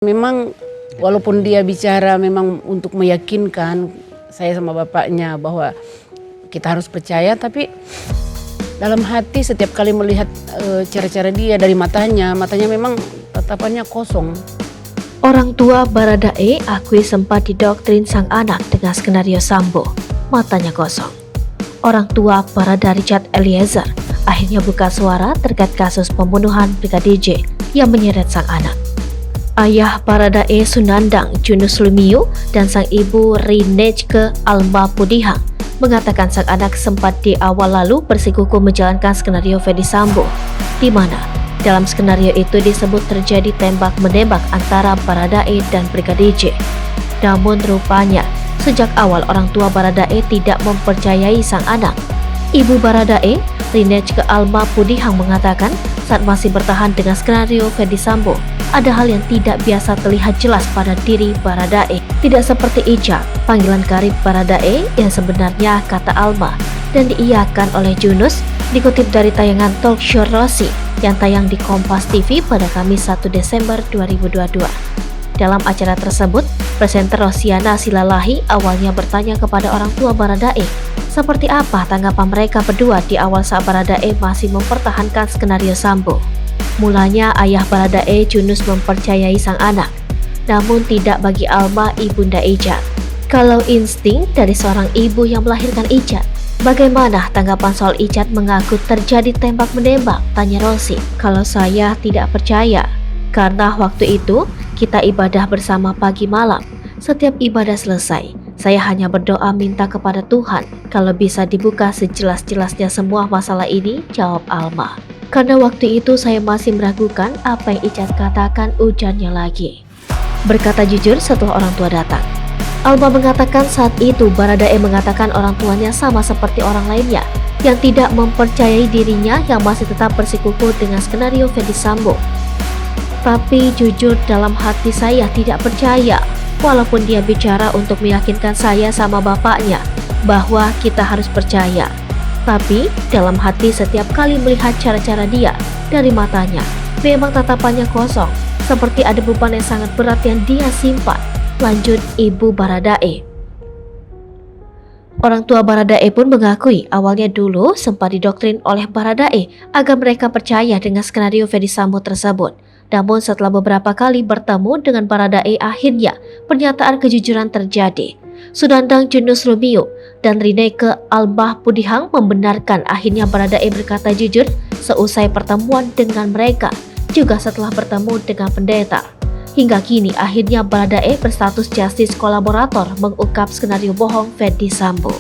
Memang walaupun dia bicara memang untuk meyakinkan saya sama bapaknya bahwa kita harus percaya, tapi dalam hati setiap kali melihat cara-cara dia dari matanya memang tatapannya kosong. Orang tua Baradae akui sempat didoktrin sang anak dengan skenario Sambo, matanya kosong. Orang tua Barada Richard Eliezer akhirnya buka suara terkait kasus pembunuhan Brigadir J yang menyeret sang anak. Ayah Baradae Sunandang Junus Lumiu dan sang ibu Rinejke Alma Pudihang mengatakan sang anak sempat di awal lalu bersikukuh menjalankan skenario Ferdy Sambo, di mana dalam skenario itu disebut terjadi tembak-menembak antara Baradae dan Brigadir J. Namun rupanya sejak awal orang tua Baradae tidak mempercayai sang anak. Ibu Baradae, Rinejke Alma Pudihang mengatakan saat masih bertahan dengan skenario Ferdy Sambo, ada hal yang tidak biasa terlihat jelas pada diri Baradae. Tidak seperti Ica, panggilan karib Baradae yang sebenarnya kata Alma, dan diiyakan oleh Junus, dikutip dari tayangan talk show Rossi yang tayang di Kompas TV pada Kamis 1 Desember 2022. Dalam acara tersebut, presenter Rosiana Silalahi awalnya bertanya kepada orang tua Baradae, seperti apa tanggapan mereka berdua di awal saat Baradae masih mempertahankan skenario Sambo. Mulanya ayah Baradae Junus mempercayai sang anak, namun tidak bagi Alma ibunda Icat. Kalau insting dari seorang ibu yang melahirkan Icat, bagaimana tanggapan soal Icat mengaku terjadi tembak-menembak? Tanya Rosi. Kalau saya tidak percaya, karena waktu itu kita ibadah bersama pagi malam. Setiap ibadah selesai, saya hanya berdoa minta kepada Tuhan kalau bisa dibuka sejelas-jelasnya semua masalah ini, jawab Alma. Karena waktu itu saya masih meragukan apa yang Icat katakan, ujarnya lagi. Berkata jujur setelah orang tua datang. Alma mengatakan saat itu Baradae mengatakan orang tuanya sama seperti orang lainnya yang tidak mempercayai dirinya yang masih tetap bersikukuh dengan skenario Ferdy Sambo. Tapi jujur dalam hati saya tidak percaya, walaupun dia bicara untuk meyakinkan saya sama bapaknya bahwa kita harus percaya. Tapi dalam hati setiap kali melihat cara-cara dia dari matanya, memang tatapannya kosong, seperti ada beban yang sangat berat yang dia simpan, lanjut ibu Baradae. Orang tua Baradae pun mengakui awalnya dulu sempat didoktrin oleh Baradae agar mereka percaya dengan skenario Ferdy Sambo tersebut. Namun setelah beberapa kali bertemu dengan Baradae, akhirnya pernyataan kejujuran terjadi. Sunandang Junus Lumiu dan Rinejke Alma Pudihang membenarkan akhirnya Baradae berkata jujur seusai pertemuan dengan mereka, juga setelah bertemu dengan pendeta. Hingga kini akhirnya Baradae berstatus justice kolaborator mengungkap skenario bohong Ferdy Sambo.